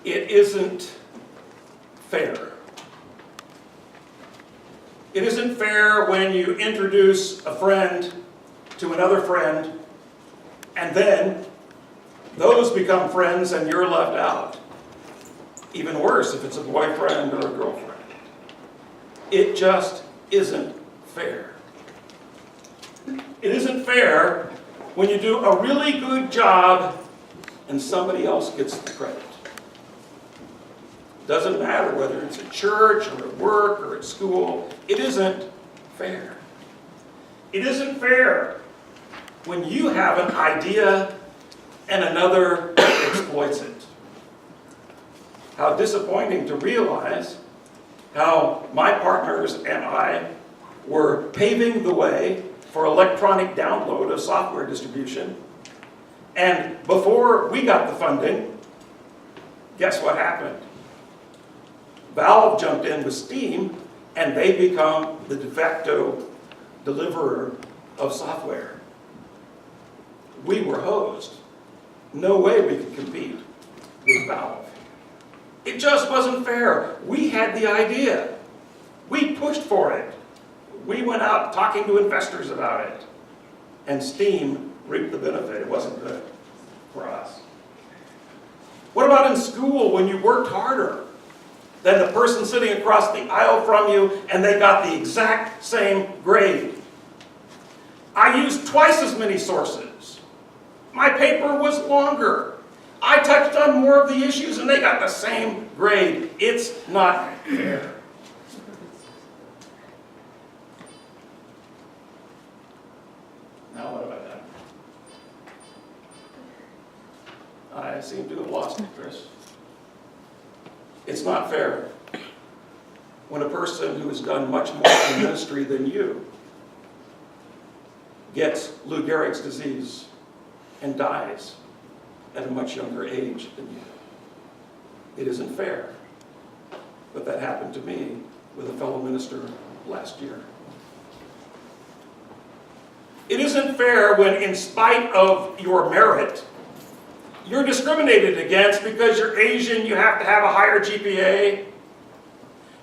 it isn't fair. It isn't fair when you introduce a friend to another friend, and then those become friends and you're left out. Even worse if it's a boyfriend or a girlfriend. It just isn't fair. It isn't fair when you do a really good job and somebody else gets the credit. Doesn't matter whether it's at church or at work or at school. It isn't fair. It isn't fair when you have an idea and another exploits it. How disappointing to realize how my partners and I were paving the way for electronic download of software distribution. And before we got the funding, guess what happened? Valve jumped in with Steam, and they become the de facto deliverer of software. We were hosed. No way we could compete with Valve. It just wasn't fair. We had the idea. We pushed for it. We went out talking to investors about it. And Steam reaped the benefit. It wasn't good for us. What about in school when you worked harder than the person sitting across the aisle from you and they got the exact same grade? I used twice as many sources. My paper was longer. I touched on more of the issues and they got the same grade. It's not fair. Now what have I done? I seem to have lost it, Chris. It's not fair when a person who has done much more in ministry than you gets Lou Gehrig's disease and dies at a much younger age than you. It isn't fair. But that happened to me with a fellow minister last year. It isn't fair when, in spite of your merit, you're discriminated against because you're Asian, you have to have a higher GPA,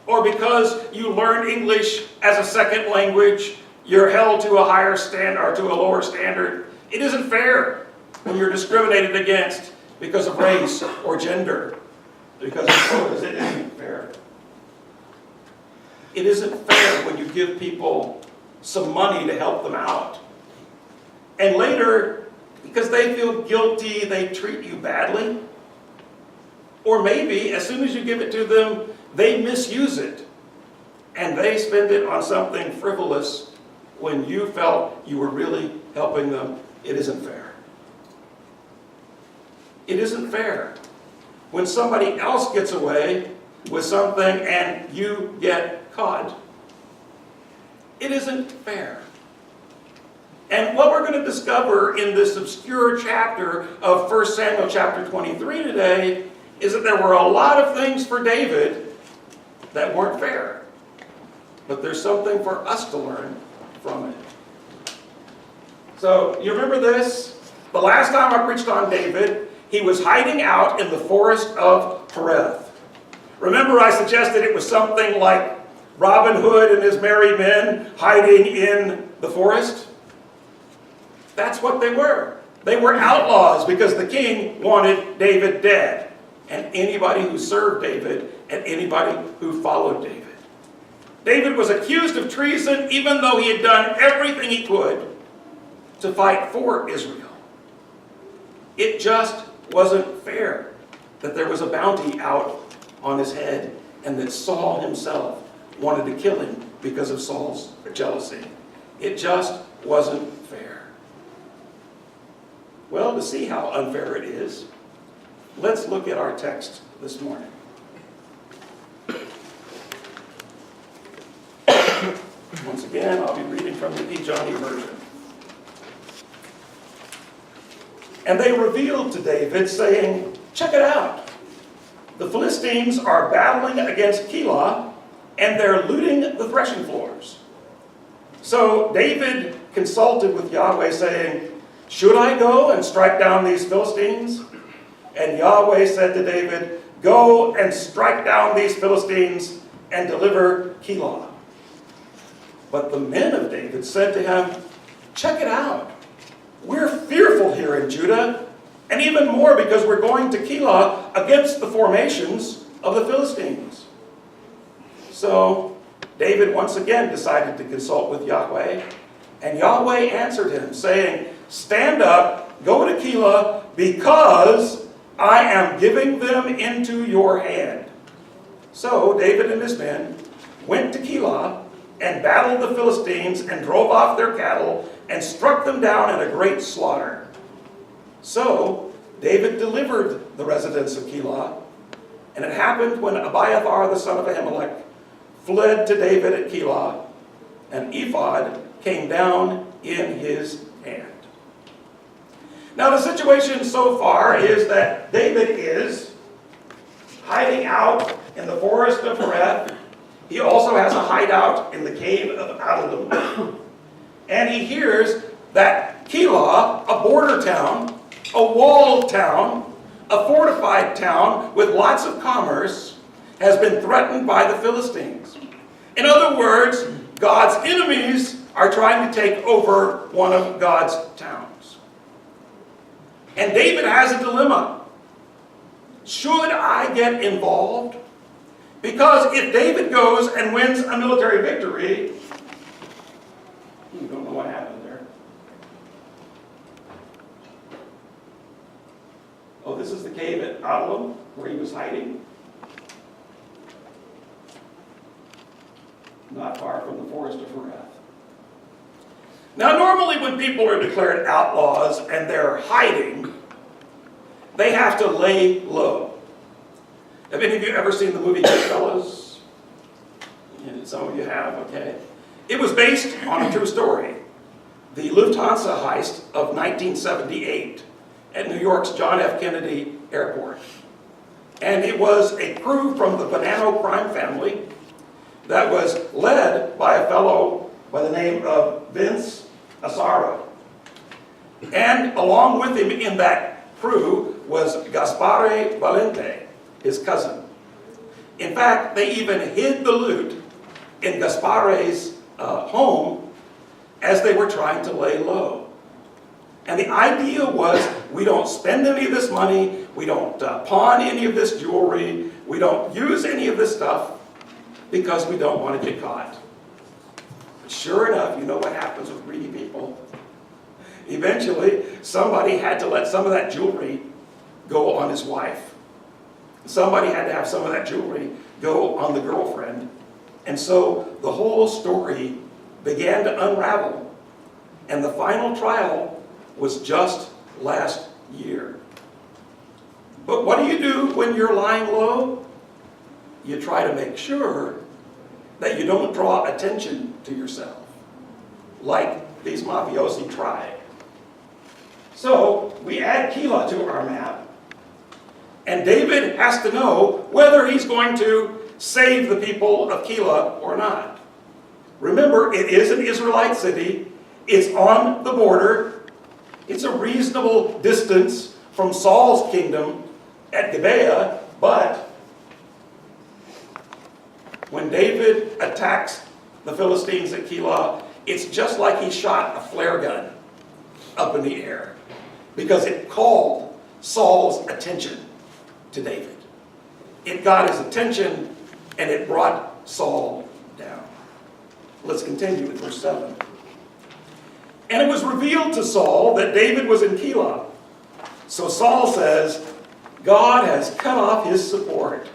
or because you learn English as a second language, you're held to a higher standard or to a lower standard. It isn't fair when you're discriminated against because of race or gender, because of quotas. It isn't fair. It isn't fair when you give people some money to help them out, and later, because they feel guilty, they treat you badly. Or maybe, as soon as you give it to them, they misuse it, and they spend it on something frivolous when you felt you were really helping them. It isn't fair. It isn't fair when somebody else gets away with something and you get caught. It isn't fair. And what we're going to discover in this obscure chapter of 1 Samuel chapter 23 today is that there were a lot of things for David that weren't fair. But there's something for us to learn from it. So, you remember this? The last time I preached on David, he was hiding out in the forest of Hereth. Remember I suggested it was something like Robin Hood and his merry men hiding in the forest? That's what they were. They were outlaws because the king wanted David dead. And anybody who served David and anybody who followed David. David was accused of treason even though he had done everything he could to fight for Israel. It just wasn't fair that there was a bounty out on his head and that Saul himself wanted to kill him because of Saul's jealousy. It just wasn't fair. Well, to see how unfair it is, let's look at our text this morning. Once again, I'll be reading from the E. Johnny version. And they revealed to David, saying, check it out. The Philistines are battling against Keilah, and they're looting the threshing floors. So David consulted with Yahweh, saying, should I go and strike down these Philistines? And Yahweh said to David, go and strike down these Philistines and deliver Keilah. But the men of David said to him, check it out. We're fearful here in Judah, and even more because we're going to Keilah against the formations of the Philistines. So David once again decided to consult with Yahweh, and Yahweh answered him, saying, stand up, go to Keilah, because I am giving them into your hand. So David and his men went to Keilah and battled the Philistines and drove off their cattle and struck them down in a great slaughter. So David delivered the residents of Keilah, and it happened when Abiathar the son of Ahimelech fled to David at Keilah, an ephod came down in his hand. Now the situation so far is that David is hiding out in the forest of Hereth. He also has a hideout in the cave of Adullam. And he hears that Keilah, a border town, a walled town, a fortified town with lots of commerce, has been threatened by the Philistines. In other words, God's enemies are trying to take over one of God's towns. And David has a dilemma. Should I get involved? Because if David goes and wins a military victory, you don't know what happened there. Oh, this is the cave at Adullam where he was hiding. Not far from the forest of Hereth. Now, normally when people are declared outlaws and they're hiding, they have to lay low. Have any of you ever seen the movie Goodfellas? Yeah, some of you have, okay. It was based on a true story. The Lufthansa heist of 1978 at New York's John F. Kennedy Airport. And it was a crew from the Bonanno crime family that was led by a fellow by the name of Vince Asaro. And along with him in that crew was Gaspare Valente, his cousin. In fact, they even hid the loot in Gaspare's home as they were trying to lay low. And the idea was, we don't spend any of this money, we don't pawn any of this jewelry, we don't use any of this stuff, because we don't want to get caught. But sure enough, you know what happens with greedy people. Eventually, somebody had to let some of that jewelry go on his wife. Somebody had to have some of that jewelry go on the girlfriend. And so the whole story began to unravel. And the final trial was just last year. But what do you do when you're lying low? You try to make sure that you don't draw attention to yourself, like these mafiosi tried. So we add Keilah to our map, and David has to know whether he's going to save the people of Keilah or not. Remember, it is an Israelite city. It's on the border. It's a reasonable distance from Saul's kingdom at Gibeah, but when David attacks the Philistines at Keilah, it's just like he shot a flare gun up in the air, because it called Saul's attention to David. It got his attention, and it brought Saul down. Let's continue with verse 7. And it was revealed to Saul that David was in Keilah. So Saul says, God has cut off his support,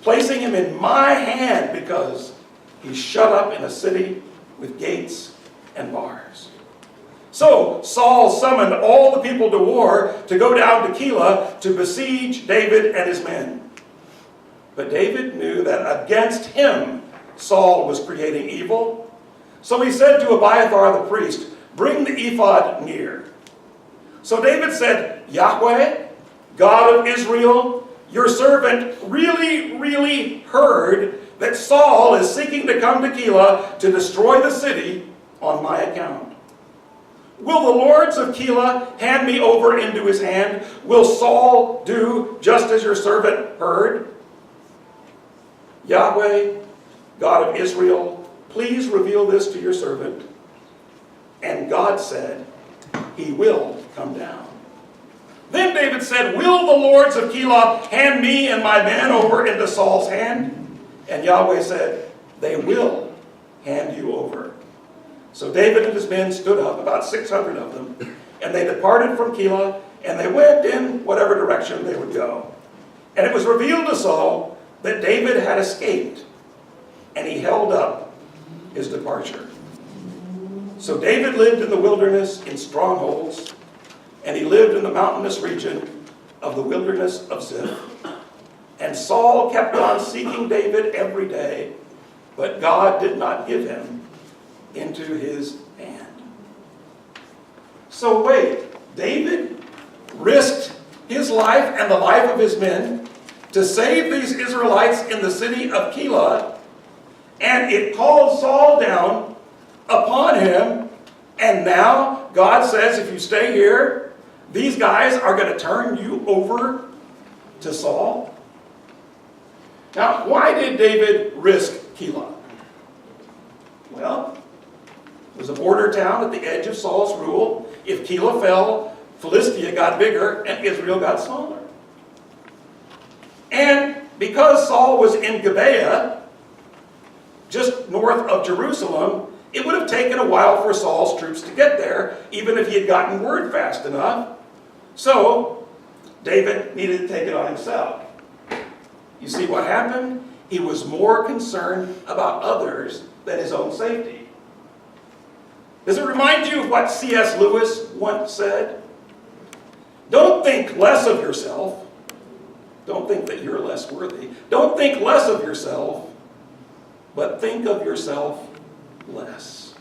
placing him in my hand, because he's shut up in a city with gates and bars. So Saul summoned all the people to war to go down to Keilah to besiege David and his men. But David knew that against him Saul was creating evil. So he said to Abiathar the priest, bring the ephod near. So David said, Yahweh, God of Israel, your servant really heard that Saul is seeking to come to Keilah to destroy the city on my account. Will the lords of Keilah hand me over into his hand? Will Saul do just as your servant heard? Yahweh, God of Israel, please reveal this to your servant. And God said, he will come down. Then David said, will the lords of Keilah hand me and my men over into Saul's hand? And Yahweh said, they will hand you over. So David and his men stood up, about 600 of them, and they departed from Keilah, and they went in whatever direction they would go. And it was revealed to Saul that David had escaped, and he held up his departure. So David lived in the wilderness in strongholds, and he lived in the mountainous region of the wilderness of Ziph. And Saul kept on seeking David every day, but God did not give him into his hand. So wait, David risked his life and the life of his men to save these Israelites in the city of Keilah, and it called Saul down upon him, and now God says, if you stay here, these guys are going to turn you over to Saul? Now, why did David risk Keilah? Well, it was a border town at the edge of Saul's rule. If Keilah fell, Philistia got bigger and Israel got smaller. And because Saul was in Gibeah, just north of Jerusalem, it would have taken a while for Saul's troops to get there, even if he had gotten word fast enough. So, David needed to take it on himself. You see what happened? He was more concerned about others than his own safety. Does it remind you of what C.S. Lewis once said? Don't think less of yourself. Don't think that you're less worthy. Don't think less of yourself, but think of yourself less.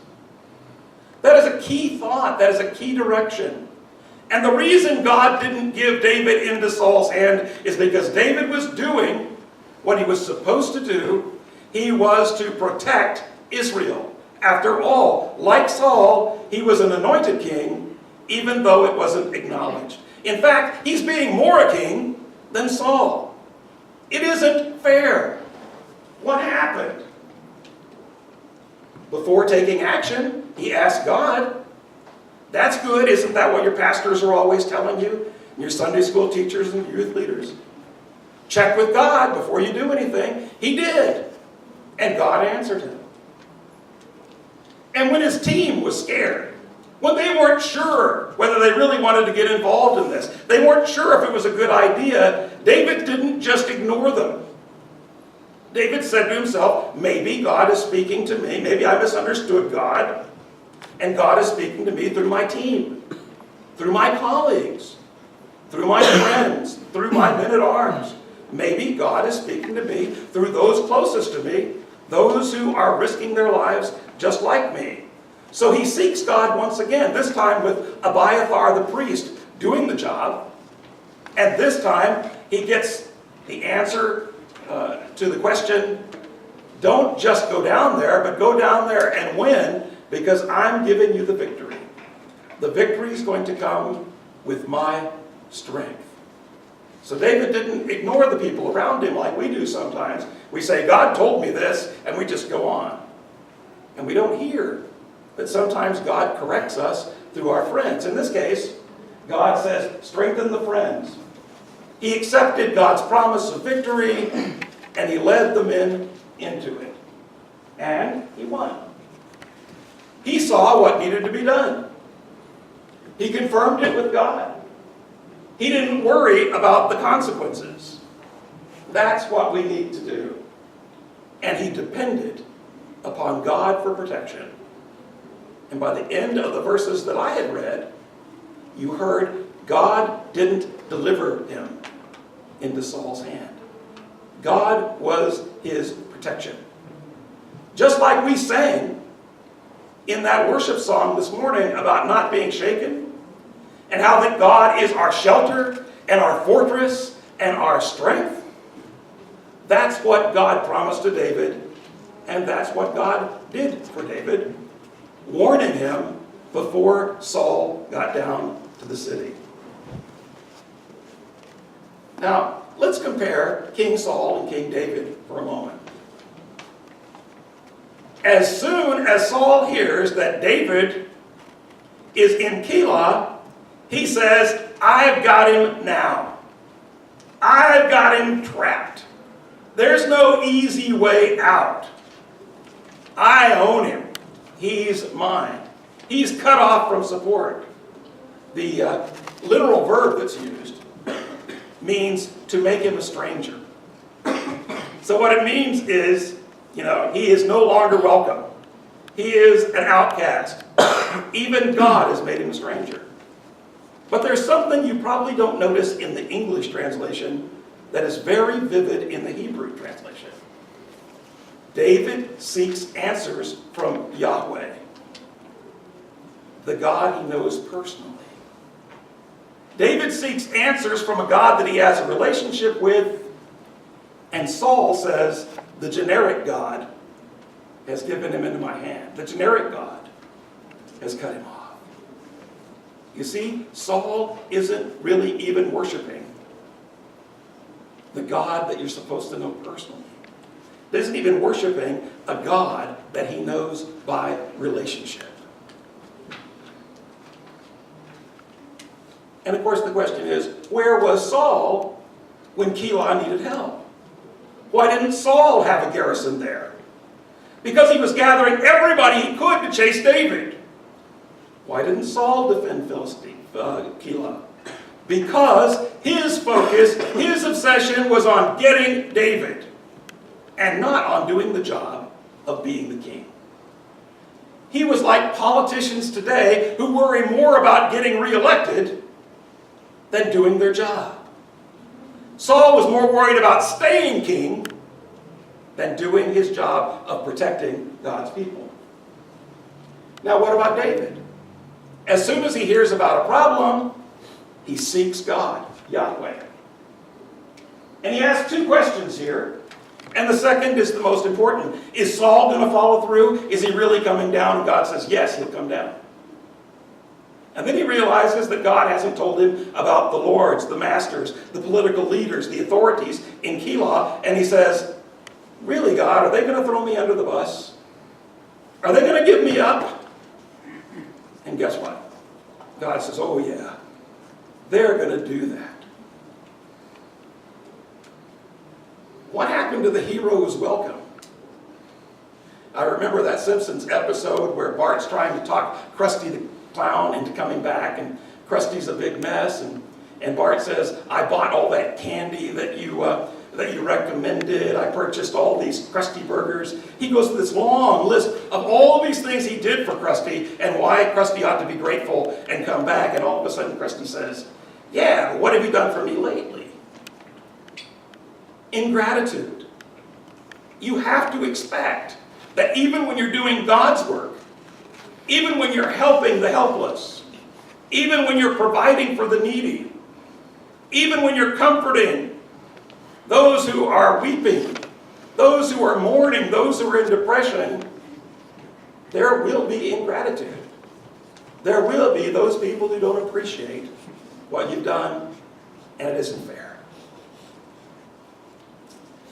That is a key thought. That is a key direction. And the reason God didn't give David into Saul's hand is because David was doing what he was supposed to do. He was to protect Israel. After all, like Saul, he was an anointed king, even though it wasn't acknowledged. In fact, he's being more a king than Saul. It isn't fair. What happened? Before taking action, he asked God. That's good. Isn't that what your pastors are always telling you? And your Sunday school teachers and youth leaders? Check with God before you do anything. He did. And God answered him. And when his team was scared, when they weren't sure whether they really wanted to get involved in this, they weren't sure if it was a good idea, David didn't just ignore them. David said to himself, maybe God is speaking to me. Maybe I misunderstood God. And God is speaking to me through my team, through my colleagues, through my friends, through my men-at-arms. Maybe God is speaking to me through those closest to me, those who are risking their lives just like me. So he seeks God once again, this time with Abiathar the priest doing the job. And this time he gets the answer to the question, don't just go down there, but go down there and win, because I'm giving you the victory. The victory is going to come with my strength. So David didn't ignore the people around him like we do sometimes. We say, God told me this, and we just go on. And we don't hear that sometimes God corrects us through our friends. In this case, God says, strengthen the friends. He accepted God's promise of victory, and he led the men into it. And he won. He saw what needed to be done. He confirmed it with God. He didn't worry about the consequences. That's what we need to do. And he depended upon God for protection. And by the end of the verses that I had read, you heard God didn't deliver him into Saul's hand. God was his protection. Just like we sang in that worship song this morning about not being shaken, and how that God is our shelter and our fortress and our strength. That's what God promised to David, and that's what God did for David, warning him before Saul got down to the city. Now, let's compare King Saul and King David for a moment. As soon as Saul hears that David is in Keilah, he says, I've got him now. I've got him trapped. There's no easy way out. I own him. He's mine. He's cut off from support. The literal verb that's used means to make him a stranger. So what it means is, he is no longer welcome. He is an outcast. Even God has made him a stranger. But there's something you probably don't notice in the English translation that is very vivid in the Hebrew translation. David seeks answers from Yahweh, the God he knows personally. David seeks answers from a God that he has a relationship with, and Saul says, the generic God has given him into my hand. The generic God has cut him off. You see, Saul isn't really even worshiping the God that you're supposed to know personally. He isn't even worshiping a God that he knows by relationship. And of course the question is, where was Saul when Keilah needed help? Why didn't Saul have a garrison there? Because he was gathering everybody he could to chase David. Why didn't Saul defend Keilah? Because his focus, his obsession was on getting David and not on doing the job of being the king. He was like politicians today who worry more about getting reelected than doing their job. Saul was more worried about staying king than doing his job of protecting God's people. Now what about David? As soon as he hears about a problem, he seeks God, Yahweh. And he asks two questions here. And the second is the most important. Is Saul going to follow through? Is he really coming down? And God says, yes, he'll come down. And then he realizes that God hasn't told him about the lords, the masters, the political leaders, the authorities in Keilah. And he says, really, God, are they going to throw me under the bus? Are they going to give me up? And guess what? God says, oh yeah, they're going to do that. What happened to the hero's welcome? I remember that Simpsons episode where Bart's trying to talk Krusty the Clown into coming back, and Krusty's a big mess, and Bart says, I bought all that candy that you recommended. I purchased all these Krusty burgers. He goes through this long list of all these things he did for Krusty and why Krusty ought to be grateful and come back. And all of a sudden Krusty says, yeah, but what have you done for me lately? Ingratitude. You have to expect that even when you're doing God's work, even when you're helping the helpless, even when you're providing for the needy, even when you're comforting those who are weeping, those who are mourning, those who are in depression, there will be ingratitude. There will be those people who don't appreciate what you've done, and it isn't fair.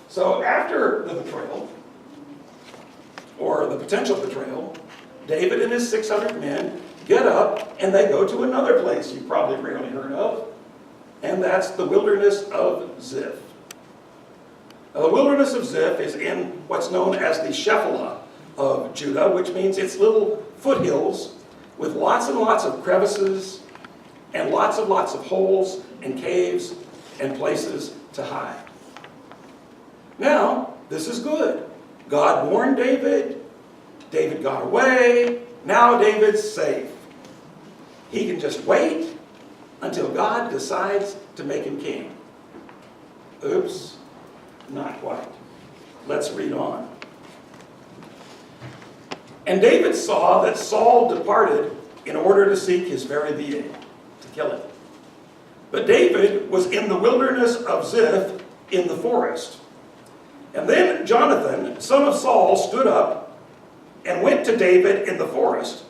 So after the betrayal, or the potential betrayal, David and his 600 men get up and they go to another place you've probably rarely heard of, and that's the wilderness of Ziph. Now, the wilderness of Ziph is in what's known as the Shephelah of Judah, which means it's little foothills with lots and lots of crevices and lots of holes and caves and places to hide. Now, this is good. God warned David. David got away. Now David's safe. He can just wait until God decides to make him king. Oops, not quite. Let's read on. And David saw that Saul departed in order to seek his very being, to kill him. But David was in the wilderness of Ziph in the forest. And then Jonathan, son of Saul, stood up and went to David in the forest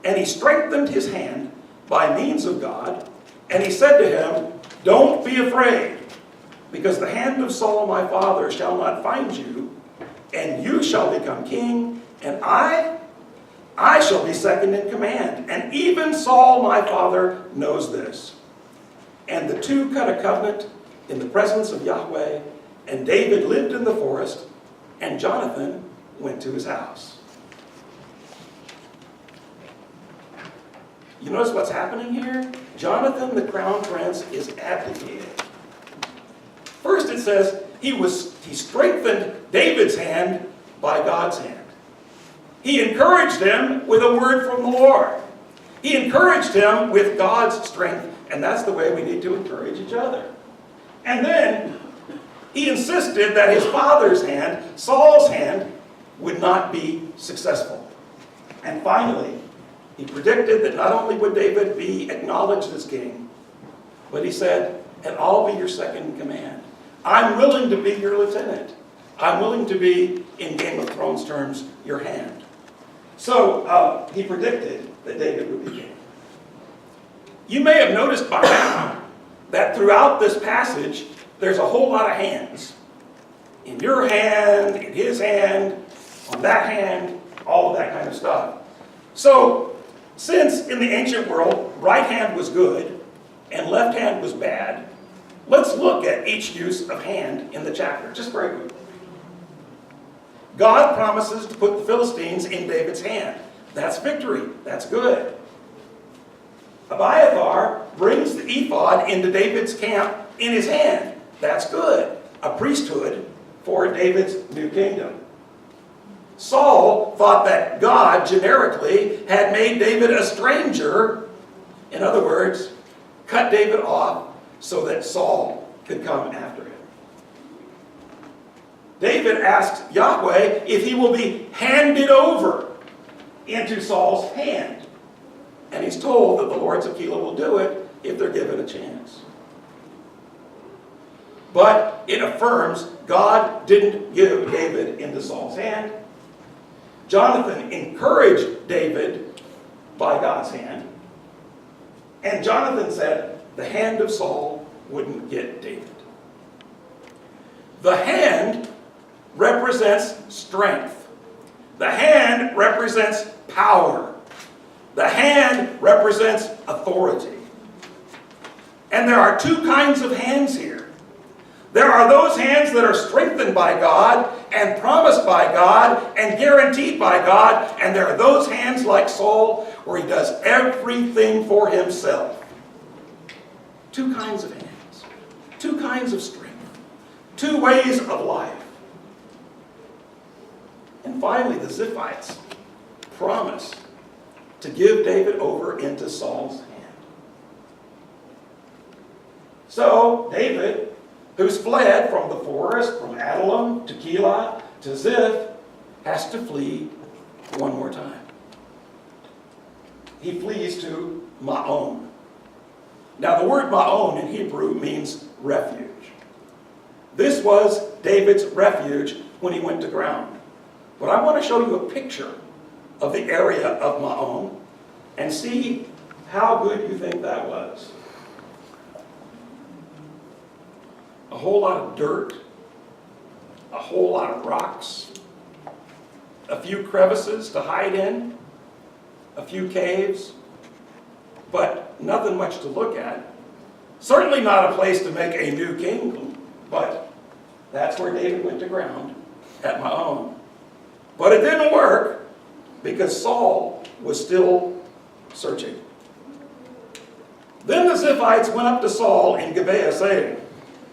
and he strengthened his hand by means of God, and he said to him, "Don't be afraid, because the hand of Saul my father shall not find you, and you shall become king, and I shall be second in command. And even Saul my father knows this." And the two cut a covenant in the presence of Yahweh, and David lived in the forest, and Jonathan went to his house. You notice what's happening here? Jonathan, the crown prince, is abdicating. First it says he strengthened David's hand by God's hand. He encouraged him with a word from the Lord. He encouraged him with God's strength, and that's the way we need to encourage each other. And then he insisted that his father's hand, Saul's hand, would not be successful. And finally, he predicted that not only would David be acknowledged as king, but he said, "And I'll be your second in command. I'm willing to be your lieutenant. I'm willing to be, in Game of Thrones terms, your hand." So he predicted that David would be king. You may have noticed by now that throughout this passage, there's a whole lot of hands. In your hand, in his hand, on that hand, all of that kind of stuff. So, since in the ancient world, right hand was good and left hand was bad, let's look at each use of hand in the chapter, just very quickly. God promises to put the Philistines in David's hand. That's victory. That's good. Abiathar brings the ephod into David's camp in his hand. That's good. A priesthood for David's new kingdom. Saul thought that God, generically, had made David a stranger. In other words, cut David off so that Saul could come after him. David asks Yahweh if he will be handed over into Saul's hand. And he's told that the Lords of Keilah will do it if they're given a chance. But it affirms God didn't give David into Saul's hand. Jonathan encouraged David by God's hand. And Jonathan said the hand of Saul wouldn't get David. The hand represents strength. The hand represents power. The hand represents authority. And there are two kinds of hands here. There are those hands that are strengthened by God and promised by God and guaranteed by God. And there are those hands like Saul where he does everything for himself. Two kinds of hands. Two kinds of strength. Two ways of life. And finally, the Ziphites promise to give David over into Saul's hand. So, David, who's fled from the forest, from Adullam to Keilah to Ziph, has to flee one more time. He flees to Maon. Now, the word Maon in Hebrew means refuge. This was David's refuge when he went to ground. But I want to show you a picture of the area of Maon and see how good you think that was. A whole lot of dirt, a whole lot of rocks, a few crevices to hide in, a few caves, but nothing much to look at. Certainly not a place to make a new kingdom, but that's where David went to ground, at Maon. But it didn't work because Saul was still searching. Then the Ziphites went up to Saul in Gibeah, saying,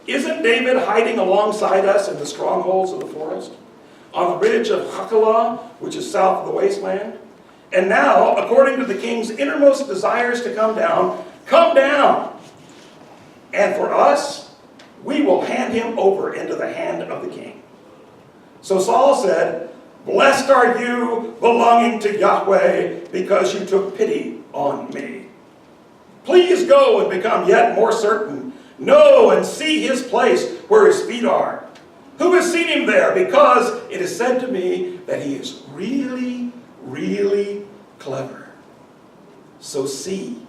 "Isn't David hiding alongside us in the strongholds of the forest, on the ridge of Hachilah, which is south of the wasteland? And now, according to the king's innermost desires to come down, and for us, we will hand him over into the hand of the king." So Saul said, "Blessed are you, belonging to Yahweh, because you took pity on me. Please go and become yet more certain. Know and see his place where his feet are. Who has seen him there? Because it is said to me that he is really, really clever." So see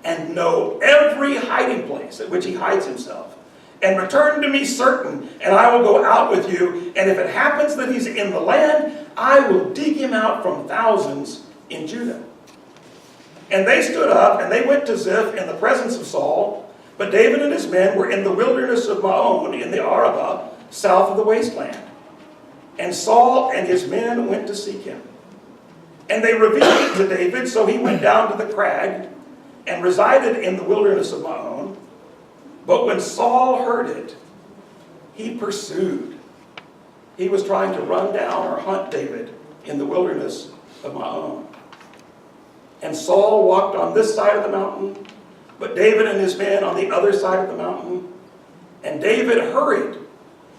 and know every hiding place at which he hides himself. And return to me certain, and I will go out with you. And if it happens that he's in the land, I will dig him out from thousands in Judah. And they stood up, and they went to Ziph in the presence of Saul. But David and his men were in the wilderness of Maon in the Arabah, south of the wasteland. And Saul and his men went to seek him. And they revealed it to David, so he went down to the crag and resided in the wilderness of Maon. But when Saul heard it, he pursued. He was trying to run down or hunt David in the wilderness of Maon. And Saul walked on this side of the mountain, but David and his men on the other side of the mountain. And David hurried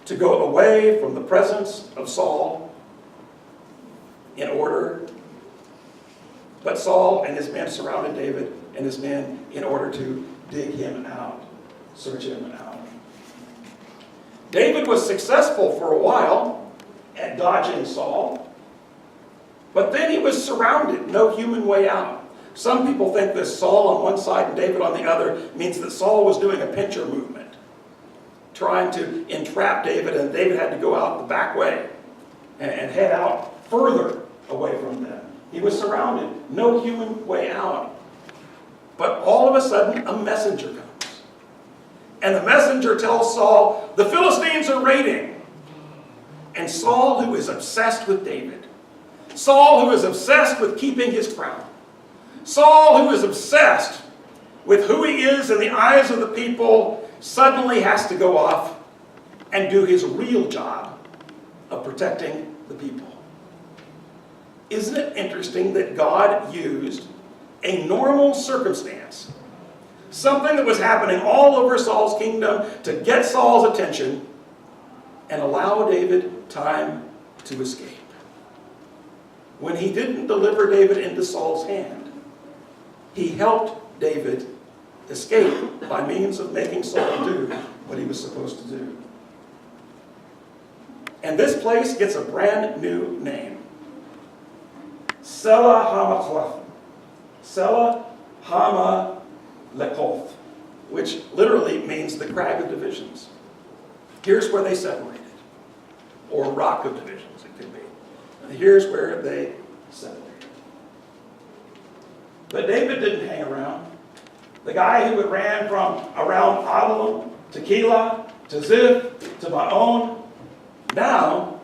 to go away from the presence of Saul but Saul and his men surrounded David and his men in order to dig him out, search him out. David was successful for a while at dodging Saul, but then he was surrounded, no human way out. Some people think this Saul on one side and David on the other means that Saul was doing a pincher movement, trying to entrap David, and David had to go out the back way and head out further away from them. He was surrounded, no human way out. But all of a sudden, a messenger comes. And the messenger tells Saul, the Philistines are raiding. And Saul, who is obsessed with David, Saul, who is obsessed with keeping his crown, Saul, who is obsessed with who he is in the eyes of the people, suddenly has to go off and do his real job of protecting the people. Isn't it interesting that God used a normal circumstance, something that was happening all over Saul's kingdom, to get Saul's attention and allow David time to escape? When he didn't deliver David into Saul's hand, he helped David escape by means of making Saul do what he was supposed to do. And this place gets a brand new name. Selah HaMachloth. Selah HaMachloth, which literally means the crag of divisions. Here's where they separated. Or rock of divisions, it could be. And here's where they separated. But David didn't hang around. The guy who had ran from around Adullam to Keilah to Ziph to Maon now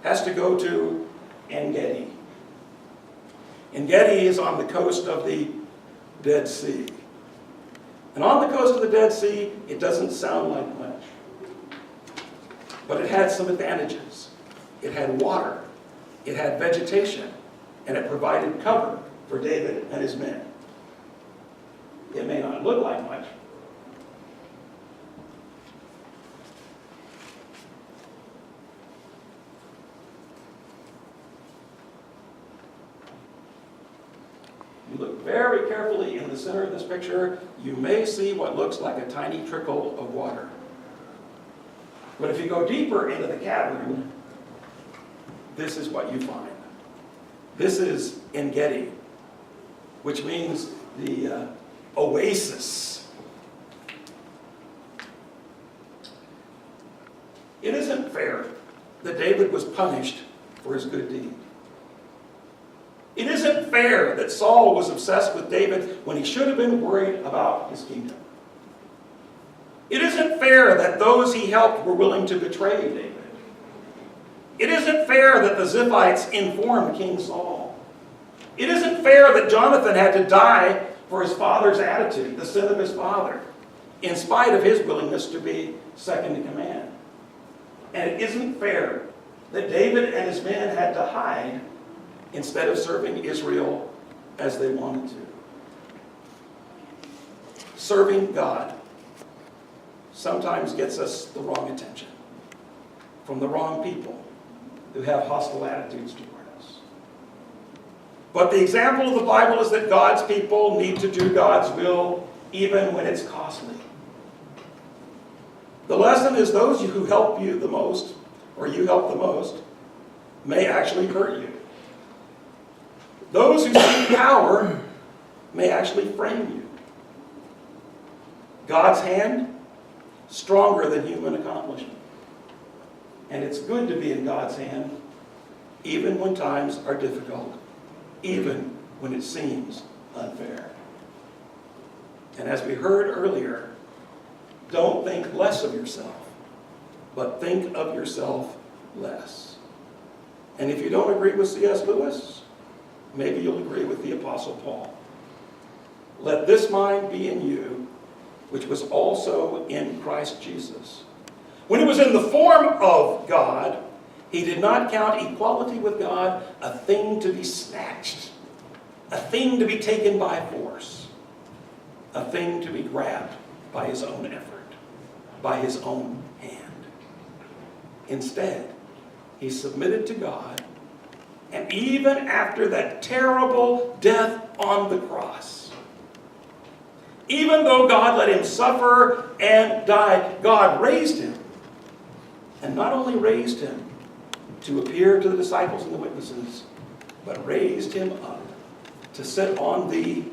has to go to En-Gedi. En-Gedi is on the coast of the Dead Sea. And on the coast of the Dead Sea, it doesn't sound like much. But it had some advantages. It had water. It had vegetation. And it provided cover for David and his men. It may not look like much. You look very carefully in the center of this picture, you may see what looks like a tiny trickle of water. But if you go deeper into the cavern, this is what you find. This is En-Gedi, which means the oasis. It isn't fair that David was punished for his good deed. It isn't fair that Saul was obsessed with David when he should have been worried about his kingdom. It isn't fair that those he helped were willing to betray David. It isn't fair that the Ziphites informed King Saul. It isn't fair that Jonathan had to die for his father's attitude, the sin of his father, in spite of his willingness to be second in command. And it isn't fair that David and his men had to hide instead of serving Israel as they wanted to. Serving God sometimes gets us the wrong attention from the wrong people who have hostile attitudes toward us. But the example of the Bible is that God's people need to do God's will even when it's costly. The lesson is those who help you the most, or you help the most, may actually hurt you. Those who seek power may actually frame you. God's hand, stronger than human accomplishment. And it's good to be in God's hand, even when times are difficult, even when it seems unfair. And as we heard earlier, don't think less of yourself, but think of yourself less. And if you don't agree with C.S. Lewis, maybe you'll agree with the Apostle Paul. Let this mind be in you, which was also in Christ Jesus. When he was in the form of God, he did not count equality with God a thing to be snatched, a thing to be taken by force, a thing to be grabbed by his own effort, by his own hand. Instead, he submitted to God, and even after that terrible death on the cross, even though God let him suffer and die, God raised him. And not only raised him to appear to the disciples and the witnesses, but raised him up to sit on the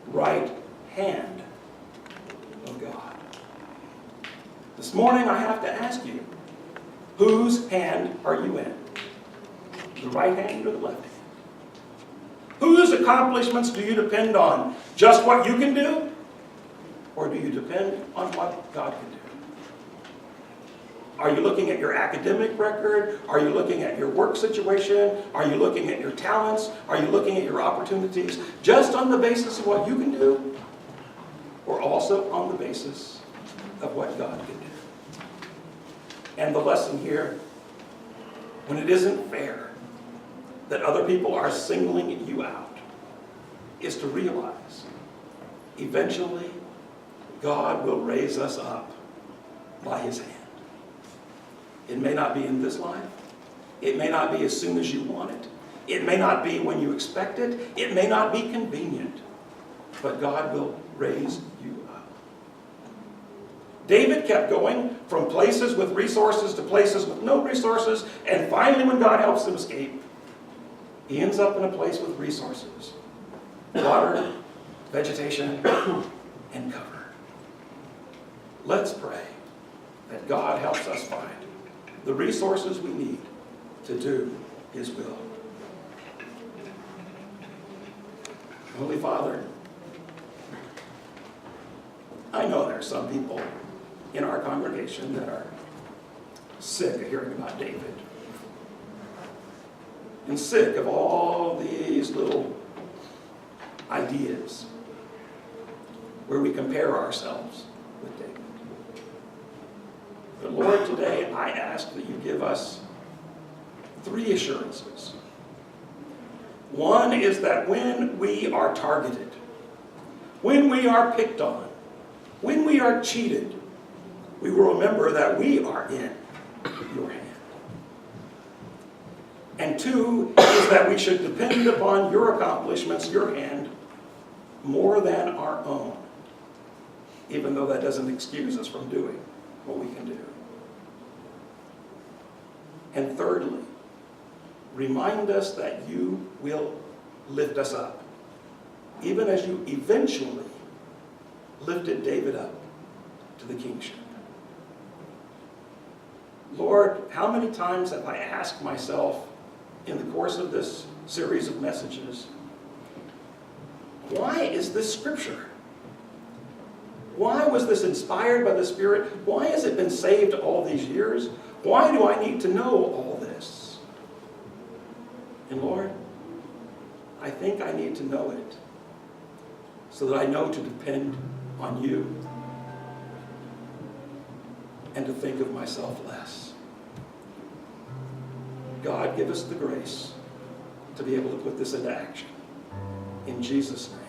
right hand of God. This morning I have to ask you, whose hand are you in? The right hand or the left hand? Whose accomplishments do you depend on? Just what you can do? Or do you depend on what God can do? Are you looking at your academic record? Are you looking at your work situation? Are you looking at your talents? Are you looking at your opportunities just on the basis of what you can do? Or also on the basis of what God can do? And the lesson here, when it isn't fair that other people are singling you out, is to realize eventually God will raise us up by his hand. It may not be in this life. It may not be as soon as you want it. It may not be when you expect it. It may not be convenient. But God will raise you up. David kept going from places with resources to places with no resources. And finally, when God helps him escape, he ends up in a place with resources. Water, vegetation, and cover. Let's pray that God helps us find the resources we need to do his will. Holy Father, I know there are some people in our congregation that are sick of hearing about David, and sick of all these little ideas where we compare ourselves with David. But Lord, today I ask that you give us 3 assurances. One is that when we are targeted, when we are picked on, when we are cheated, we will remember that we are in your hand. And 2 is that we should depend upon your accomplishments, your hand, more than our own, even though that doesn't excuse us from doing what we can do. And thirdly, remind us that you will lift us up, even as you eventually lifted David up to the kingship. Lord, how many times have I asked myself in the course of this series of messages, why is this scripture? Why was this inspired by the Spirit? Why has it been saved all these years? Why do I need to know all this? And Lord, I think I need to know it so that I know to depend on you and to think of myself less. God, give us the grace to be able to put this into action. In Jesus' name.